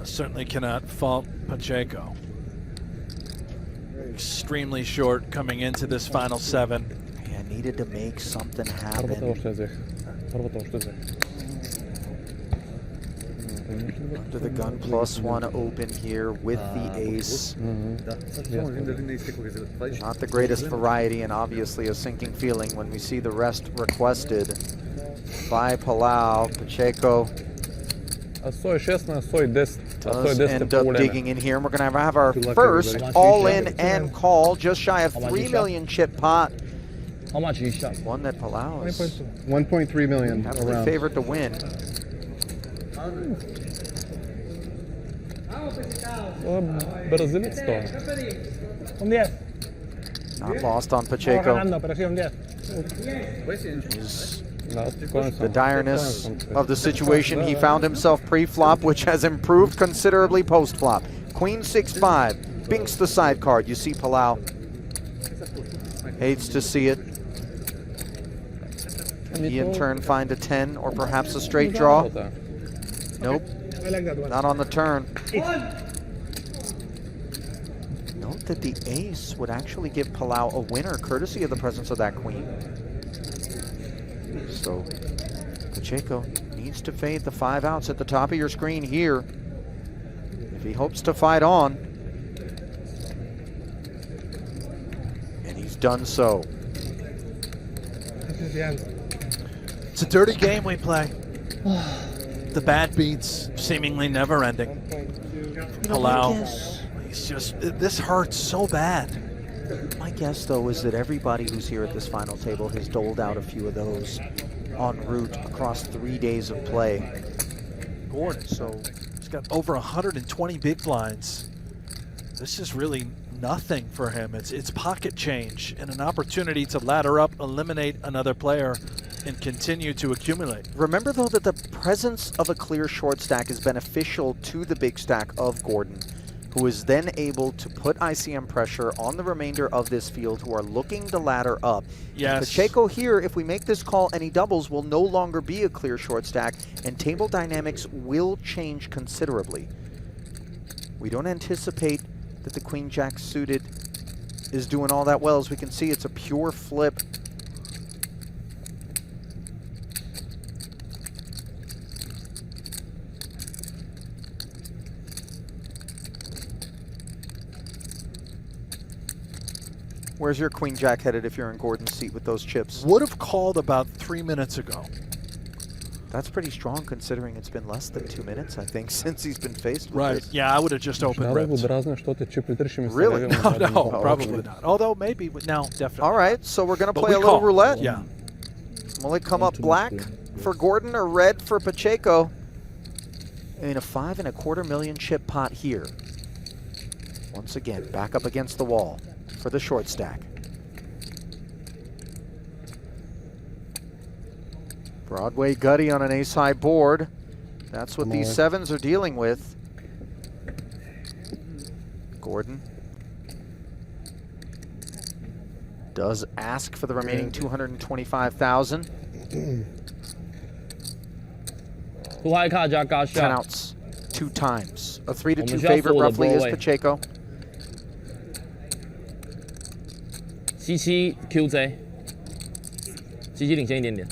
Certainly cannot fault Pacheco. Extremely short coming into this final 7. Yeah, needed to make something happen. Under the gun, +1 open here with the ace. Not the greatest variety, and obviously a sinking feeling when we see the rest requested by Palau. Pacheco does end up digging in here, and we're going to have our first all-in and call, just shy of 3 million chip pot. How much you shot? One that Palau is 1.3 million. heavily favored to win. Not lost on Pacheco. The direness of the situation he found himself pre-flop, which has improved considerably post-flop. Queen 6-5, binks the side card. You see Palau hates to see it. He in turn find a 10 or perhaps a straight draw. Nope, not on the turn. Note that the ace would actually give Palau a winner courtesy of the presence of that queen. So Pacheco needs to fade the 5 outs at the top of your screen here if he hopes to fight on. And he's done so. It's a dirty game we play. The bad beats seemingly never ending. Palau, he's just, this hurts so bad. My guess, though, is that everybody who's here at this final table has doled out a few of those en route across 3 days of play. Gordon, so he's got over 120 big blinds. This is really nothing for him. It's pocket change and an opportunity to ladder up, eliminate another player, and continue to accumulate. Remember, though, that the presence of a clear short stack is beneficial to the big stack of Gordon, who is then able to put ICM pressure on the remainder of this field who are looking to ladder up. Yes. Pacheco here, if we make this call and he doubles, will no longer be a clear short stack, and table dynamics will change considerably. We don't anticipate that the queen-jack suited is doing all that well. As we can see, it's a pure flip. Where's your queen-jack headed if you're in Gordon's seat with those chips? Would have called about 3 minutes ago. That's pretty strong considering it's been less than 2 minutes, I think, since he's been faced with Right. this. Yeah, I would have just opened ripped. Really? No, probably not. Although maybe, no, definitely. All right, so we're going to But play we a little call. roulette. Yeah. Will it come up black for Gordon or red for Pacheco? In a 5.25 million chip pot here. Once again, back up against the wall for the short stack. Broadway gutty on an ace-high board. That's what these 7s are dealing with. Gordon does ask for the remaining 225,000. 10 outs 2 times. A 3-2 favorite roughly is Pacheco. 77 QJ， 77领先一点点。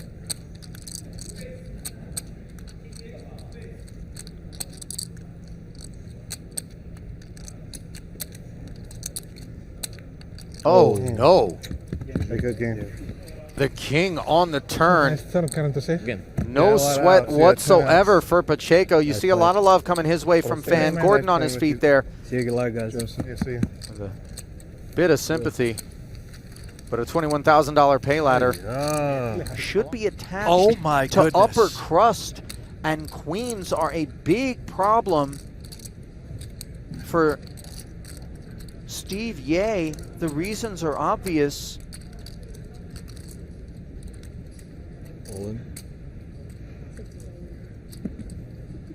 Oh no! A good game. The king on the turn. Again. No sweat whatsoever for Pacheco. You see a lot of love coming his way from Fan. Gordon on his feet there. See you, good luck, guys. See you. With a bit of sympathy. But a $21,000 pay ladder should be attached to upper crust. And queens are a big problem for Steve Ye. The reasons are obvious.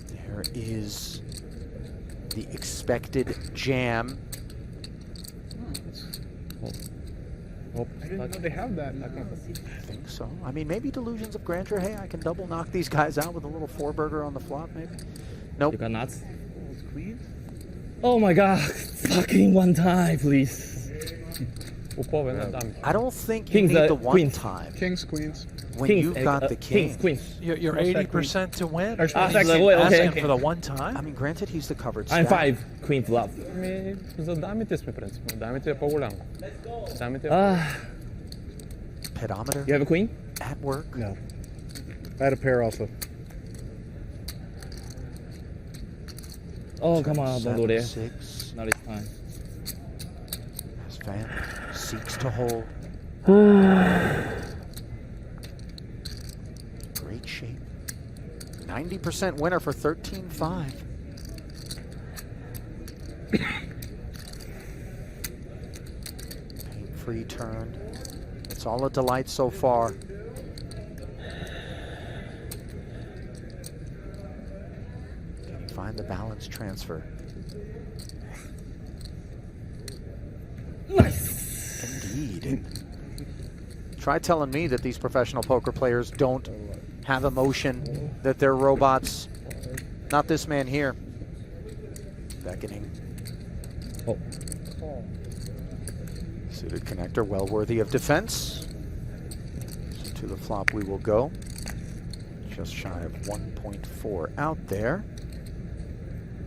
There is the expected jam. I didn't know they have that. I think so. I mean, maybe delusions of grandeur. Hey, I can double knock these guys out with a little 4-burger on the flop, maybe. Nope. You got nuts? please? Oh my god. Fucking one time, please. 오빠 맨날 남. I don't think you Kings, need the one queens. time Kings, queens. when Kings, you've got the king. Queens. You're What's that 80% to win. Actually, Ah, second. okay. Asking for the one time. I mean, granted, he's the covered I'm stack. 5 queen flop. Damite sme principom, damite pogulang. Damite. Pedometer You have a queen? at work. No. I had a pair also. Oh, come on, don't go there. 7-6. Not this time. As Fan seeks to hold. Great shape. 90% winner for 13-5. Pain-free turn. It's all a delight so far. Can you find the balance transfer? Nice. Indeed. Try telling me that these professional poker players don't have emotion, that they're robots. Not this man here. Beckoning. Oh. Suited connector, well worthy of defense. So to the flop we will go. Just shy of 1.4 out there.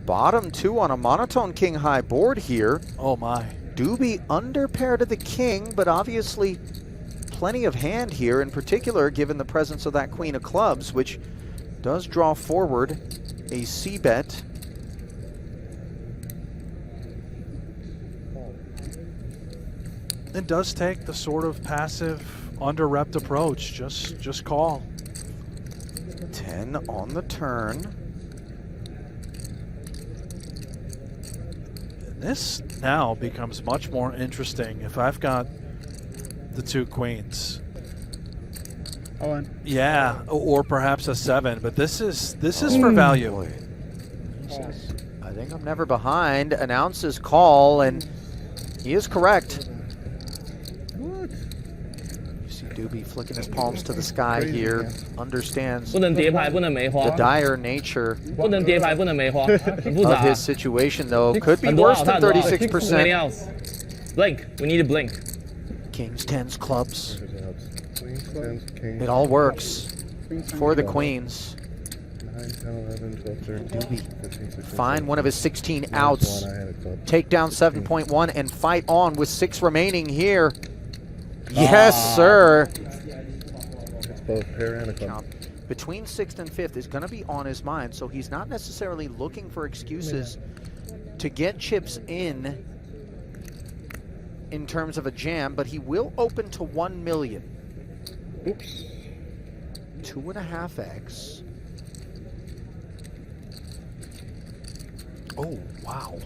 Bottom two on a monotone king high board here. Oh my. Dube under pair to the king, but obviously plenty of hand here, in particular given the presence of that queen of clubs, which does draw forward a c-bet. It does take the sort of passive under-repped approach. Just call. 10 on the turn. This now becomes much more interesting if I've got the two queens. Oh, and Yeah, or perhaps a 7, but this is for value. Boy. I think I'm never behind. Announces call, and he is correct. what? You see Dube flicking his palms to the sky Crazy, here. man. Understands 不能叠牌，不能梅 the 花， dire nature 不能叠牌，不能梅花，很复 of 杂。 his situation, though. Could be 很多 worse 啊， than 很多啊 36%. Anything else? Blink. We need a blink. Kings, 10s, clubs. Queens, tens, kings. It all works Queens, for the 12, queens. 9, 10, 11, 12, 13, Dube 15, 16, find one of his 16 17. outs. I had a club. Take down 7.1 and fight on with 6 remaining here. Yes, sir. It's both pair and a club. Count. Between 6th and 5th is going to be on his mind, so he's not necessarily looking for excuses to get chips in terms of a jam, but he will open to 1 million. Oops. 2.5x. Oh, wow.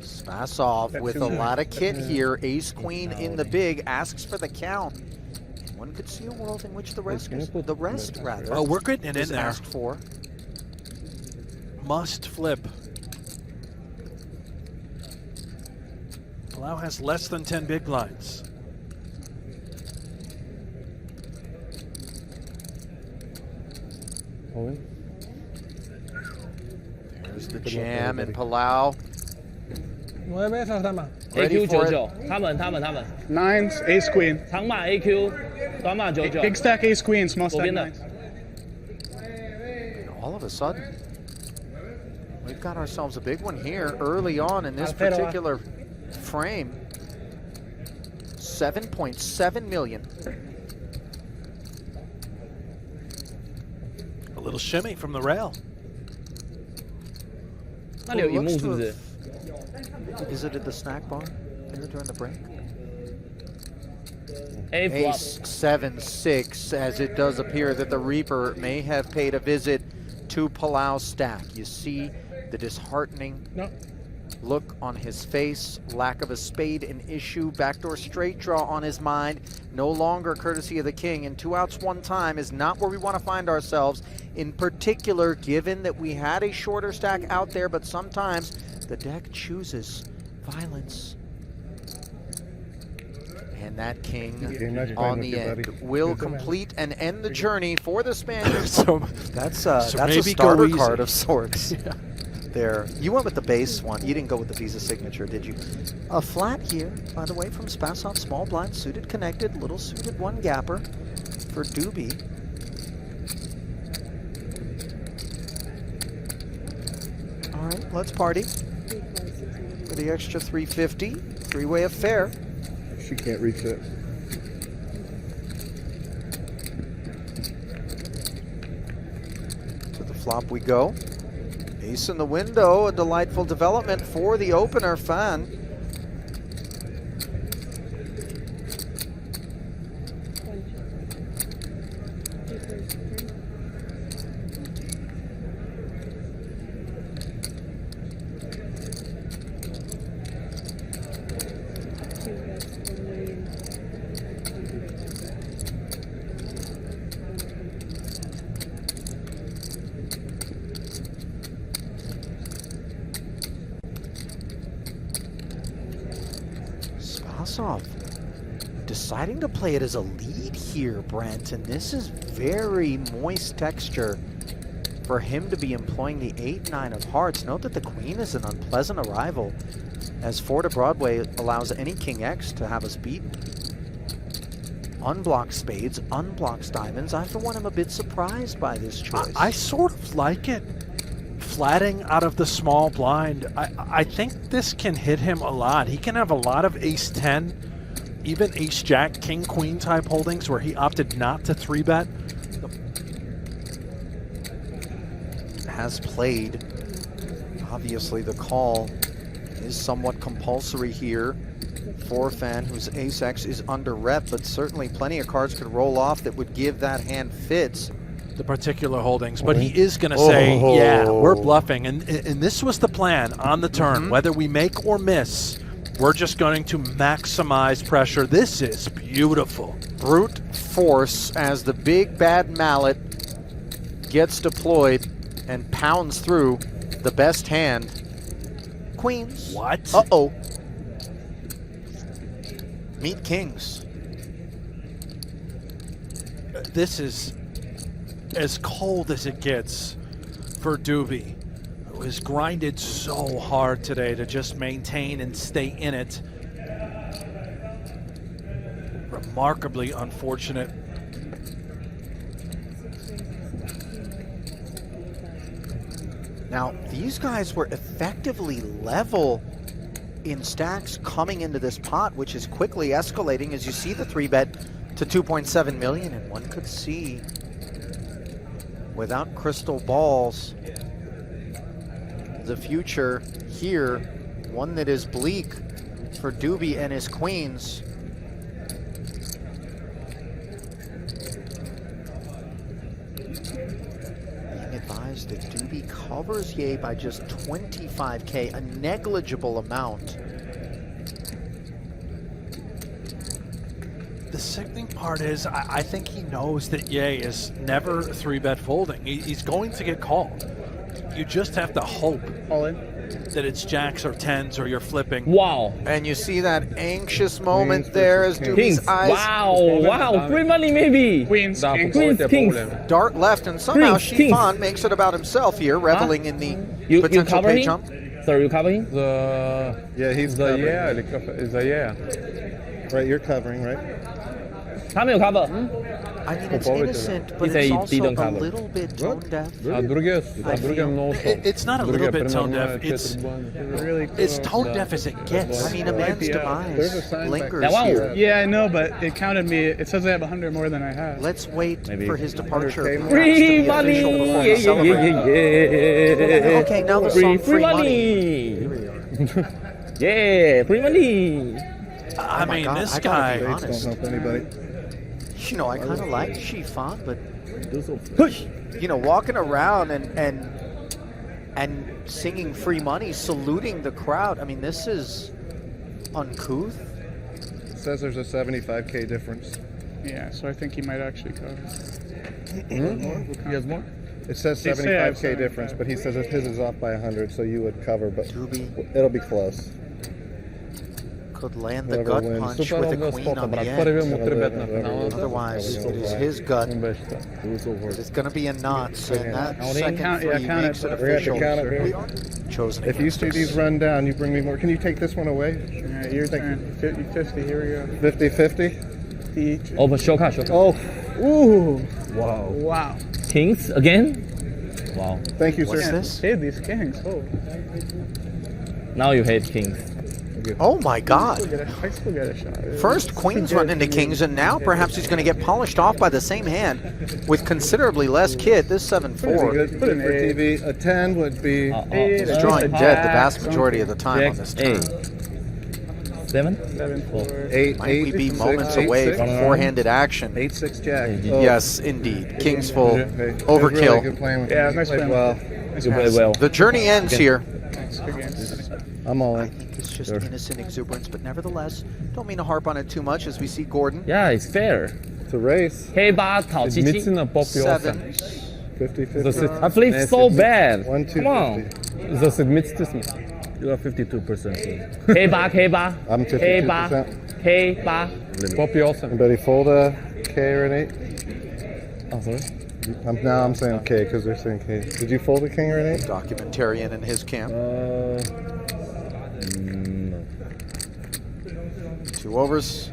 Spasov with a lot of kit here. Ace queen in the big, asks for the count. And one could see a world in which the rest Oh, we're getting it in is there. asked for. Must flip. Palau has less than 10 big blinds. There's the jam and Palau. Ready AQ for it. 99，他们 Nines, ace queen. 长马 AQ，短马99。 Big stack ace queen, small 左 stack 边的 nines. All of a sudden, we've got ourselves a big one here early on in this Pero, particular frame. 7.7 million. A little shimmy from the rail. 那里有荧幕 Looks 是 to 不是？ have visited the snack bar there during the break. A flop. Ace 7-6, as it does appear that the Reaper may have paid a visit to Palau's stack. You see the disheartening look on his face, lack of a spade an issue, backdoor straight draw on his mind, no longer courtesy of the king, and 2 outs 1 time is not where we want to find ourselves, in particular given that we had a shorter stack out there, but sometimes the deck chooses violence. And that king Game magic on playing the with you, end buddy. will complete and end the journey for the Spaniards. So That's a maybe go starter easy. card of sorts. there. You went with the base one. You didn't go with the Visa signature, did you? A flat here, by the way, from Spasov. Small blind, suited, connected, little suited one gapper for Dube. All right, let's party for the extra 350. Three-way affair. She can't reach it. To the flop we go. Ace in the window, a delightful development for the opener fan. Spasov deciding to play it as a lead here, Brent, and this is very moist texture for him to be employing the 8-9 of hearts. Note that the queen is an unpleasant arrival, as 4 to Broadway allows any king X to have us beaten. Unblocks spades, unblocks diamonds. I, for one, am a bit surprised by this choice. I sort of like it. Flatting out of the small blind, I think this can hit him a lot. He can have a lot of ace-10, even ace-jack, king-queen type holdings where he opted not to 3-bet. Has played. Obviously, the call is somewhat compulsory here for Fan, whose ace-x is under rep, but certainly plenty of cards could roll off that would give that hand fits. The particular holdings, but he is going to say, yeah, we're bluffing, and this was the plan on the turn. Whether we make or miss, we're just going to maximize pressure. This is beautiful. Brute force as the big bad mallet gets deployed and pounds through the best hand. Queens. What? Uh-oh. Meet kings. This is as cold as it gets for Dube, who has grinded so hard today to just maintain and stay in it. Remarkably unfortunate. Now, these guys were effectively level in stacks coming into this pot, which is quickly escalating as you see the 3-bet to 2.7 million, and one could see, without crystal balls, the future here, one that is bleak for Dube and his queens. Being advised that Dube covers Ye by just 25K, a negligible amount. The sickening part is, I think he knows that Ye is never 3-bet folding. He's going to get called. You just have to hope All in. that it's jacks or tens or you're flipping. Wow. And you see that anxious moment there as Kings. Dube's eyes Wow. Free money maybe. Queens. Da, Kings. Queens, po kings. problem. dart left, and somehow Kings, Chih Fan makes it about himself here, reveling in the You potential cover pay him? jump. Sir, you cover him? Yeah, he's The covering. yeah, is the yeah. Right, you're covering, right? 他没有 cover. I mean, it's Popovic innocent, but He's it's a also didn't a cover. little bit tone deaf. A drugie mnogo. It's not a little bit tone deaf. It's Really as tone deaf as it gets. I mean, a man's There's a demise sign back lingers there. Wow. here. Yeah, I know, but it counted me. It says I have 100 more than I have. Let's wait Maybe for his departure. 100K more. perhaps, to Free be money. official before we Yeah, celebrate. yeah. Okay, now the song Free money. Here we are. Yeah, free money. I my mean, God, this I gotta be guy, honest. Don't help anybody. You know, I kind of like Chih Fan, but Push. you know, walking around and singing free money, saluting the crowd. I mean, this is uncouth. It says there's a 75K difference. Yeah, so I think he might actually cover. He has more? It says They say I have 75K difference, 75. but he says if his is off by 100, so you would cover, but Dube it'll be close. Could land the Whoever gut wins. punch Супер with a ровно queen спота, on the брат. end. Първият му 3-бет на Whoever финала. wins. Otherwise, it is his gut. It's going to be a knots, and that second Count- three count makes it. it We're gonna have to official. count it. Chosen If you against see us. these run down, you bring me more. Can you take this one away? Yeah, your turn. 50-50, here we go. 50-50? Each. Over shortcut, shortcut. Oh, ooh. Wow. Kings again? Wow. Thank you, What's sir. this? Hate these kings. Oh. Now you hate kings. Oh my God. I still get a shot. First, queens run into kings, and now perhaps he's going to get polished off by the same hand with considerably less kit. This Pretty 7-4. good. Put it for TV. A 10 would be. He's drawing dead the vast majority of the time on this turn. 7? 7-4. 8, Might 8, we be 6, moments 8, away 6, from four-handed action? 8-6 jack. Oh. Yes, indeed. King's full. Okay. It was Overkill. Really good playing with Yeah, you. nice Played playing. well. You play well. The journey ends here. Thanks. Good game. I'm all I in. think it's just innocent exuberance, but nevertheless, don't mean to harp on it too much as we see Gordon. Yeah, it's fair. It's a race. 黑八讨七七。 Міцина попі оса. 50-50. I played so bad. 1, 2, Come on. 50. Засидміцтисмі. You are 52%.黑八 I'm 52%. 黑八黑八。 Попі оса. Anybody fold a K or an 8? Oh, sorry. Now I'm saying K because they're saying K. Did you fold a king or an 8? Documentarian in his camp. No. 2 overs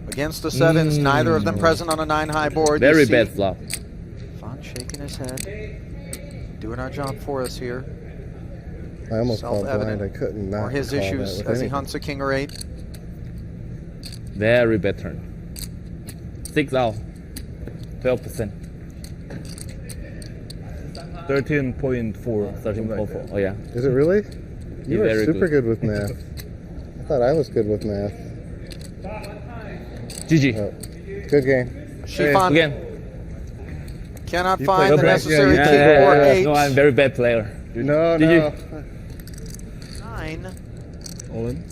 against the 7s. Neither of them present on a 9-high board. Very You see bad flop. Fan shaking his head. Doing our job for us here. I almost called Self-evident. blind. I couldn't not Or his call that issues with as he anything. hunts a king or 8. Very bad turn. 6 out. 12%. 13.4. 13.4. Oh yeah. Is it really? You You're are very super good with math. I thought I was good with math. GG. Oh, good game. Chih Fan Again. cannot You find played the great. necessary Yeah, king or 8. No, I'm very bad player. No, Did no. 9. All in.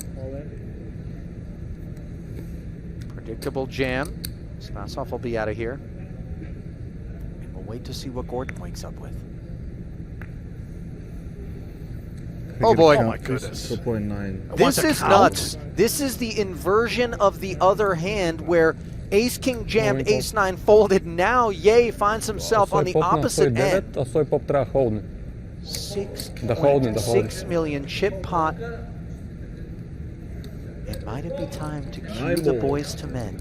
Predictable jam. Spasov will be out of here. And we'll wait to see what Gordon wakes up with. Oh boy. Oh my goodness. 4.9. This Wants a is count? nuts. This is the inversion of the other hand where Ace King jammed, Ace 9 folded. Now Ye finds himself on the opposite end. А сой поп треба холднути. The holding. 6 million chip pot. And might it be time to cue the boys to men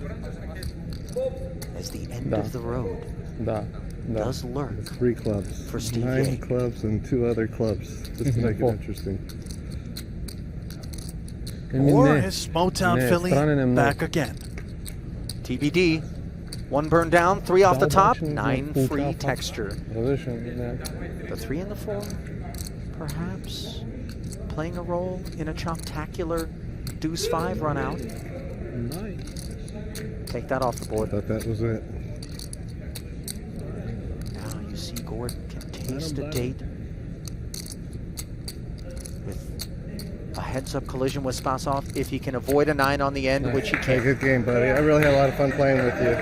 as the end of the road Да. Да. does lurk 3 clubs. for Steve 9 Ye. clubs and 2 other clubs. Just to make it interesting. Or is Motown Philly back again? TBD. 1 burn down, 3 off the top, Bottom, 9 full free top. texture. Position. The 3 and the 4, perhaps playing a role in a choptacular deuce 5 run out. Nice. Take that off the I board. thought that was it. Now you see Gordon can taste a date with a heads-up collision with Spasov if he can avoid a 9 on the end, which he Hey, can. good game, buddy. I really had a lot of fun playing with you.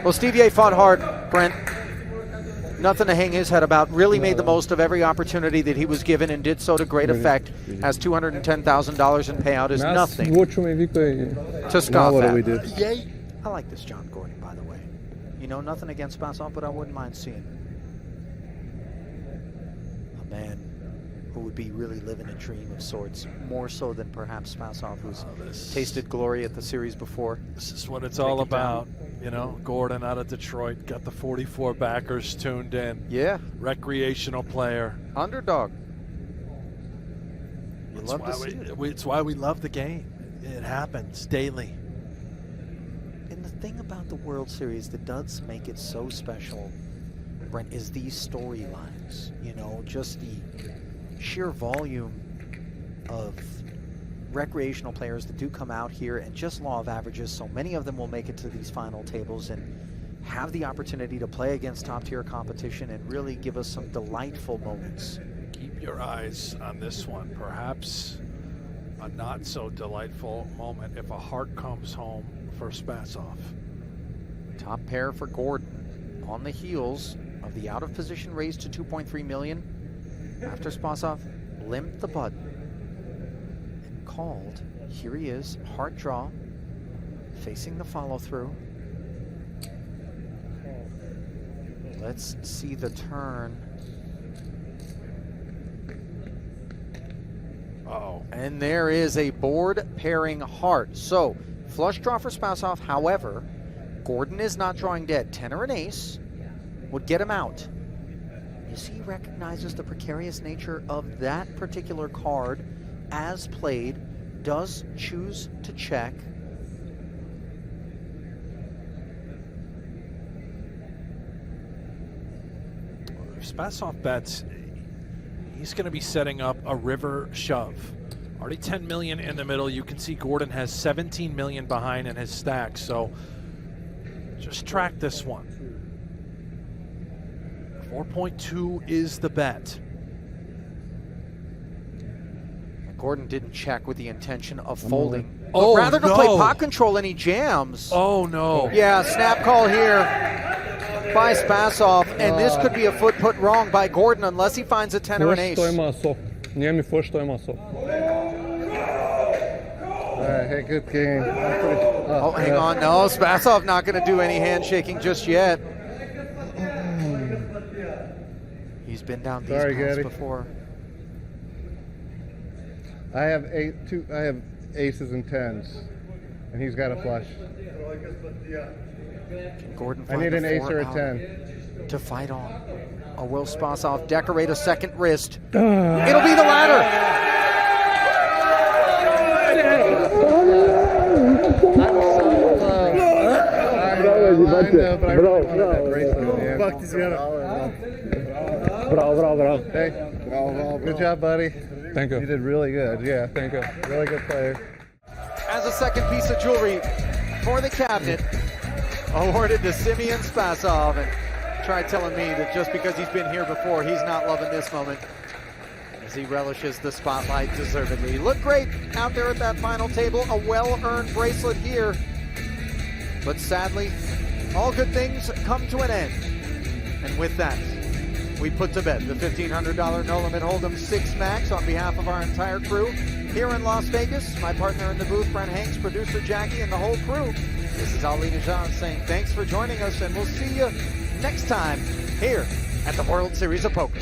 Well, Steve Ye fought hard, Brent. Nothing to hang his head about. Really made the most of every opportunity that he was given and did so to great effect, as $210,000 in payout is Нас nothing влучимо Віка. to Now scoff what do at. we do? Yay. I like this John Gordon, by the way. You know, nothing against Spasov, but I wouldn't mind seeing a man who would be really living a dream of sorts, more so than perhaps Spasov, who's tasted glory at the series before. This is what it's all about. You know, Gordon out of Detroit, got the 44 backers tuned in. Yeah, Recreational player. underdog. You It's love why to see it. it's why we love the game. It happens daily. And the thing about the World Series that does make it so special, Brent, is these storylines. You know, just the sheer volume of recreational players that do come out here, and just law of averages, so many of them will make it to these final tables and have the opportunity to play against top-tier competition and really give us some delightful moments. Keep your eyes on this one. Perhaps a not so delightful moment if a heart comes home for Spasov. Top pair for Gordon on the heels of the out-of-position raise to 2.3 million after Spasov limped the button and called. Here he is, heart draw, facing the follow-through. Let's see the turn. Uh-oh. And there is a board pairing heart. So, flush draw for Spasov. However, Gordon is not drawing dead. 10 or an ace would get him out. You see, he recognizes the precarious nature of that particular card as played, does choose to check. If Spasov bets, he's going to be setting up a river shove. Already 10 million in the middle. You can see Gordon has 17 million behind in his stack. So just track this one. 4.2 is the bet. Gordon didn't check with the intention of folding. Oh, but rather to no. play pot control, and he jams. Oh, no. Yeah, snap call here by Spasov, and this could be a foot put wrong by Gordon unless he finds a 10 or an ace. Što ima soft. Nije mi flush, što ima soft. Hey, good game. Oh, hang on. No, Spasov not going to do any handshaking just yet. He's been down these Sorry, paths Gaddy. before. I have aces and tens, and he's got a flush. Can Gordon I find need a an ace or a 4 out 10. to fight on? Or will Spasov decorate a second wrist? It'll be the latter. Bravo. Hey, good job, buddy. Thank you. You did really good, yeah. Thank you. Really good player. As a second piece of jewelry for the cabinet, awarded to Simeon Spasov. And try telling me that just because he's been here before, he's not loving this moment, as he relishes the spotlight deservedly. He looked great out there at that final table. A well-earned bracelet here. But sadly, all good things come to an end. And with that, we put to bed the $1,500 No Limit Hold'em 6 Max on behalf of our entire crew here in Las Vegas. My partner in the booth, Brent Hanks, producer Jackie, and the whole crew. This is Ali Najan saying thanks for joining us, and we'll see you next time here at the World Series of Poker.